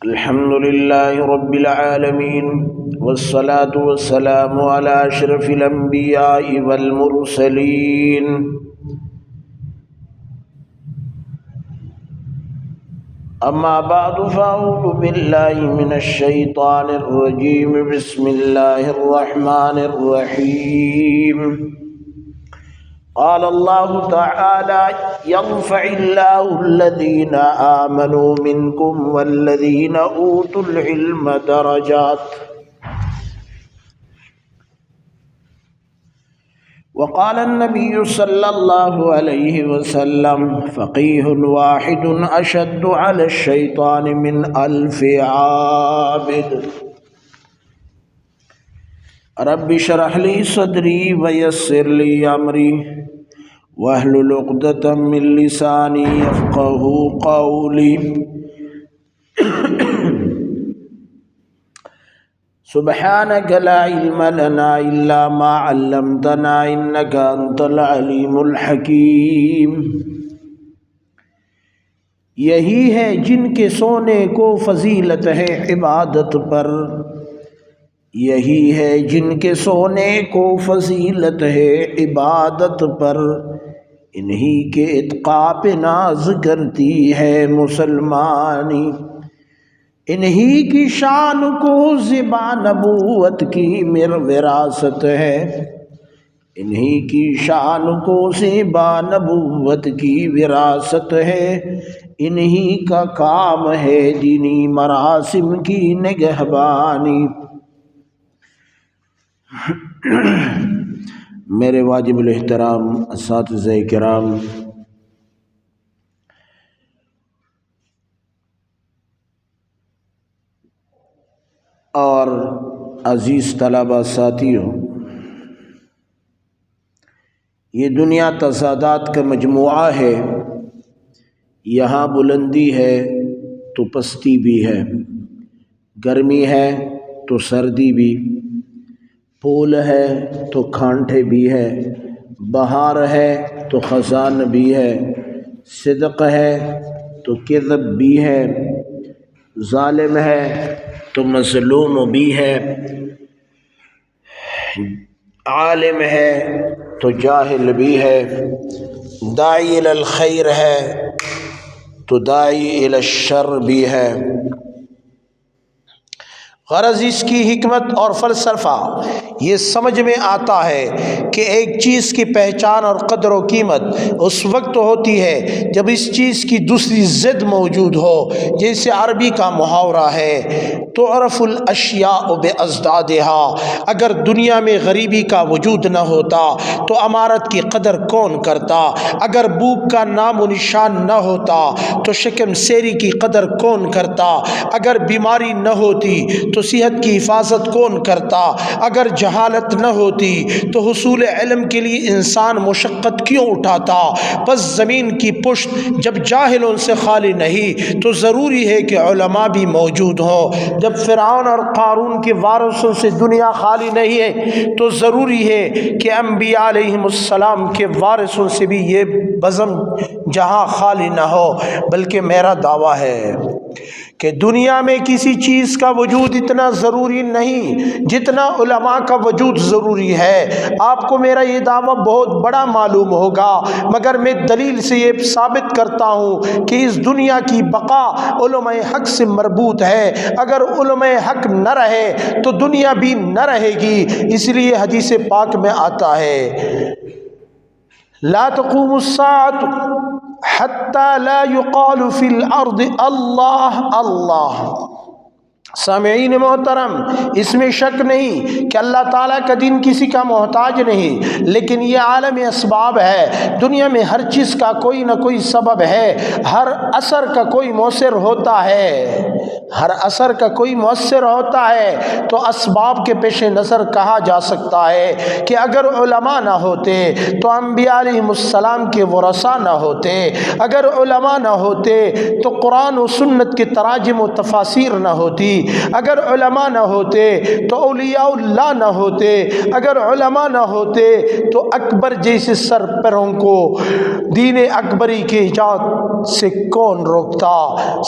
الحمد لله رب العالمين والصلاة والسلام على أشرف الأنبياء والمرسلين أما بعد فأعوذ بالله من الشيطان الرجيم بسم الله الرحمن الرحيم قال الله تعالى يرفع الله الذين آمنوا منكم والذين أوتوا العلم درجات وقال النبي صلى الله عليه وسلم فقيه واحد أشد على الشيطان من 1000 عابد رب اشرح لي صدري ويسر لي أمري واحلل عقدة من لساني يفقهوا قولي سبحانك لا علم لنا إلا ما علمتنا إنك أنت العليم الحكيم یہی ہے جن کے سونے کو فضیلت ہے عبادت پر، یہی ہے جن کے سونے کو فضیلت ہے عبادت پر، انہی کے اتقاء پہ ناز کرتی ہے مسلمانی، انہی کی شان کو زبان نبوت کی وراثت ہے، انہی کی شان کو زبان نبوت کی وراثت ہے، انہی کا کام ہے دینی مراسم کی نگہبانی۔ میرے واجب الاحترام اساتذہ کرام، اور عزیز طلبہ ساتھیوں، یہ دنیا تضادات کا مجموعہ ہے، یہاں بلندی ہے تو پستی بھی ہے، گرمی ہے تو سردی بھی، پھول ہے تو کھانٹے بھی ہے، بہار ہے تو خزان بھی ہے، صدق ہے تو کذب بھی ہے، ظالم ہے تو مظلوم بھی ہے، عالم ہے تو جاہل بھی ہے، داعی الی الخیر ہے تو داعی الی الشر بھی ہے۔ غرض اس کی حکمت اور فلسفہ یہ سمجھ میں آتا ہے کہ ایک چیز کی پہچان اور قدر و قیمت اس وقت ہوتی ہے جب اس چیز کی دوسری ضد موجود ہو، جیسے عربی کا محاورہ ہے تعرف الاشیاء باضدادها، اگر دنیا میں غریبی کا وجود نہ ہوتا تو امارت کی قدر کون کرتا، اگر بھوک کا نام و نشان نہ ہوتا تو شکم سیری کی قدر کون کرتا، اگر بیماری نہ ہوتی تو صحت کی حفاظت کون کرتا، اگر جہالت نہ ہوتی تو حصول علم کے لیے انسان مشقت کیوں اٹھاتا۔ پس زمین کی پشت جب جاہلوں سے خالی نہیں تو ضروری ہے کہ علماء بھی موجود ہوں، جب فرعون اور قارون کے وارثوں سے دنیا خالی نہیں ہے تو ضروری ہے کہ انبیاء علیہم السلام کے وارثوں سے بھی یہ بزم جہاں خالی نہ ہو۔ بلکہ میرا دعویٰ ہے کہ دنیا میں کسی چیز کا وجود اتنا ضروری نہیں جتنا علماء کا وجود ضروری ہے۔ آپ کو میرا یہ دعویٰ بہت بڑا معلوم ہوگا، مگر میں دلیل سے یہ ثابت کرتا ہوں کہ اس دنیا کی بقا علماء حق سے مربوط ہے، اگر علماء حق نہ رہے تو دنیا بھی نہ رہے گی۔ اس لیے حدیث پاک میں آتا ہے لا تقوم الساعة حتى لا يقال في الارض اللہ اللہ۔ سامعین محترم، اس میں شک نہیں کہ اللہ تعالیٰ کا دین کسی کا محتاج نہیں، لیکن یہ عالم اسباب ہے، دنیا میں ہر چیز کا کوئی نہ کوئی سبب ہے، ہر اثر کا کوئی مؤثر ہوتا ہے، ہر اثر کا کوئی مؤثر ہوتا ہے، تو اسباب کے پیش نظر کہا جا سکتا ہے کہ اگر علماء نہ ہوتے تو انبیاء علیہم السلام کے ورثاء نہ ہوتے، اگر علماء نہ ہوتے تو قرآن و سنت کے تراجم و تفاسیر نہ ہوتی، اگر علماء نہ ہوتے تو اولیاء اللہ نہ ہوتے، اگر علماء نہ ہوتے تو اکبر جیسے سرپروں کو دین اکبری کے ایجاد سے کون روکتا۔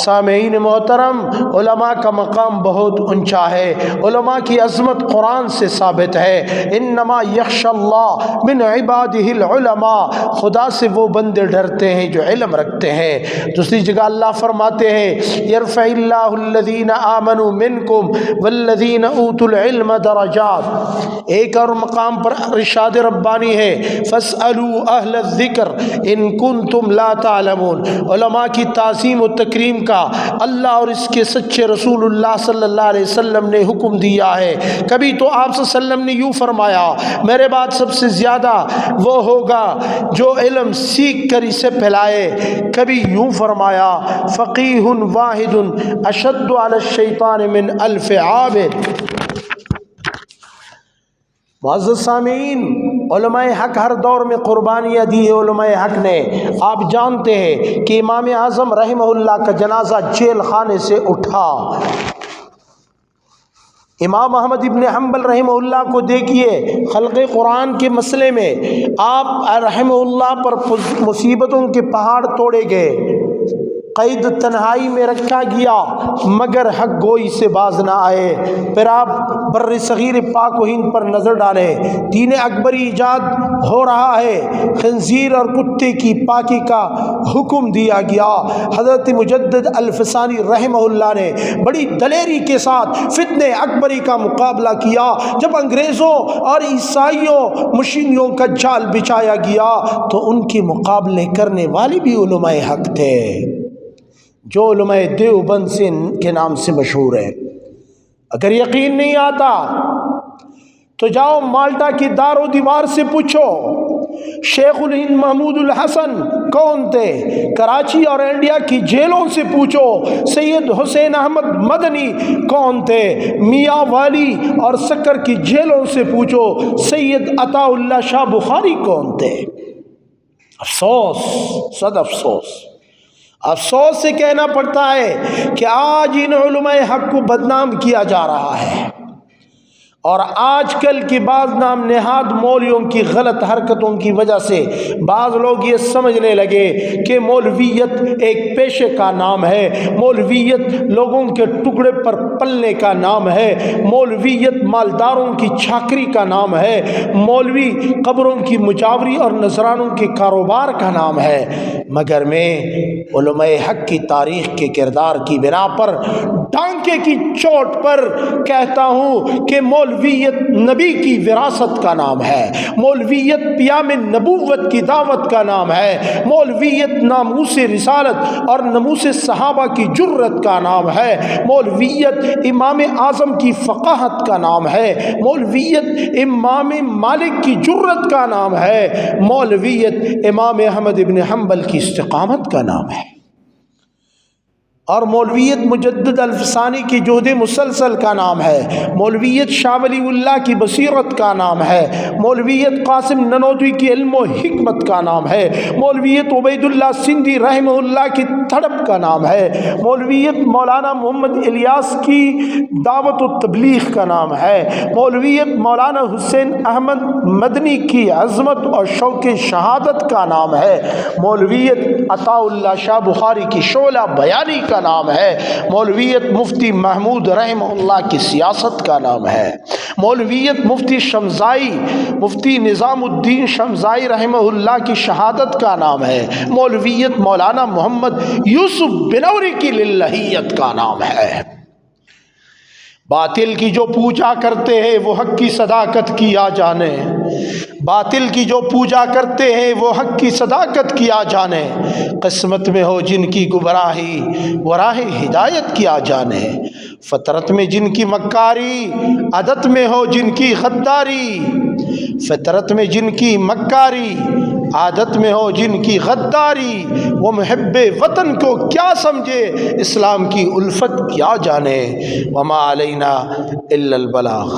سامعین محترم، علماء کا مقام بہت اونچا ہے، علماء کی عظمت قرآن سے ثابت ہے، انما یخشی اللہ من عبادہ العلماء، خدا سے وہ بندے ڈرتے ہیں جو علم رکھتے ہیں۔ دوسری جگہ اللہ فرماتے ہیں یرفع اللہ الذین آمنوا منکم والذین اوتوا العلم درجات۔ ایک اور مقام پر ارشاد ربانی ہے فاسألوا اہل الذکر ان کنتم لا تعلمون۔ علماء کی تعظیم و تکریم کا اللہ اور اس کے سچے رسول اللہ صلی اللہ علیہ وسلم نے حکم دیا ہے۔ کبھی تو آپ صلی اللہ علیہ وسلم نے یوں فرمایا میرے بعد سب سے زیادہ وہ ہوگا جو علم سیکھ کر اسے پھیلائے، کبھی یوں فرمایا فقیہ واحد اشد علی الشیطان من الف عابد۔ معزز سامعین، علماء حق ہر دور میں قربانیاں دی ہے علماء حق نے۔ آپ جانتے ہیں کہ امام اعظم رحمہ اللہ کا جنازہ جیل خانے سے اٹھا۔ امام احمد ابن حنبل رحمہ اللہ کو دیکھیے خلق قرآن کے مسئلے میں آپ رحمہ اللہ پر مصیبتوں کے پہاڑ توڑے گئے، قید تنہائی میں رکھا گیا مگر حق گوئی سے باز نہ آئے۔ پھر آپ بر صغیر پاک و ہند پر نظر ڈالیں، دین اکبری ایجاد ہو رہا ہے، خنزیر اور کتے کی پاکی کا حکم دیا گیا۔ حضرت مجدد الفسانی رحمہ اللہ نے بڑی دلیری کے ساتھ فتنہ اکبری کا مقابلہ کیا۔ جب انگریزوں اور عیسائیوں مشینیوں کا جال بچھایا گیا تو ان کے مقابلے کرنے والے بھی علماء حق تھے جو علماء دیوبند سے کے نام سے مشہور ہے۔ اگر یقین نہیں آتا تو جاؤ مالٹا کی دار و دیوار سے پوچھو شیخ الہند محمود الحسن کون تھے، کراچی اور انڈیا کی جیلوں سے پوچھو سید حسین احمد مدنی کون تھے، میاں والی اور سکر کی جیلوں سے پوچھو سید عطا اللہ شاہ بخاری کون تھے۔ افسوس، صد افسوس، افسوس سے کہنا پڑتا ہے کہ آج ان علماء حق کو بدنام کیا جا رہا ہے، اور آج کل کے بعض نام نہاد مولویوں کی غلط حرکتوں کی وجہ سے بعض لوگ یہ سمجھنے لگے کہ مولویت ایک پیشے کا نام ہے، مولویت لوگوں کے ٹکڑے پر پلنے کا نام ہے، مولویت مالداروں کی چاکری کا نام ہے، مولوی قبروں کی مجاوری اور نذرانوں کے کاروبار کا نام ہے۔ مگر میں علماء حق کی تاریخ کے کردار کی بنا پر ڈانکے کی چوٹ پر کہتا ہوں کہ مولویت نبی کی وراثت کا نام ہے، مولویت پیام نبوت کی دعوت کا نام ہے، مولویت ناموس رسالت اور ناموس صحابہ کی جرت کا نام ہے، مولویت امام اعظم کی فقاہت کا نام ہے، مولویت امام مالک کی جرت کا نام ہے، مولویت امام احمد ابن حنبل کی استقامت کا نام ہے، اور مولویت مجدد الفسانی کی جہد مسلسل کا نام ہے، مولویت شاہ ولی اللہ کی بصیرت کا نام ہے، مولویت قاسم ننوتوی کی علم و حکمت کا نام ہے، مولویت عبید اللہ سندھی رحمہ اللہ کی تڑپ کا نام ہے، مولویت مولانا محمد الیاس کی دعوت و تبلیغ کا نام ہے، مولویت مولانا حسین احمد مدنی کی عظمت اور شوق شہادت کا نام ہے، مولویت عطا اللہ شاہ بخاری کی شعلہ بیانی کا نام ہے، مولویت مفتی محمود رحمہ اللہ کی سیاست کا نام ہے، مولویت مفتی شمزائی مفتی نظام الدین شمزائی رحمہ اللہ کی شہادت کا نام ہے، مولویت مولانا محمد یوسف بنوری کی للہیت کا نام ہے۔ باطل کی جو پوجا کرتے ہیں وہ حق کی صداقت کیا جانے، باطل کی جو پوجا کرتے ہیں وہ حق کی صداقت کیا جانے، قسمت میں ہو جن کی گمراہی وہ راہ ہدایت کیا جانے، فطرت میں جن کی مکاری عادت میں ہو جن کی غداری، فطرت میں جن کی مکاری عادت میں ہو جن کی غداری، وہ محب وطن کو کیا سمجھے اسلام کی الفت کیا جانے، وما علینا الا البلاغ۔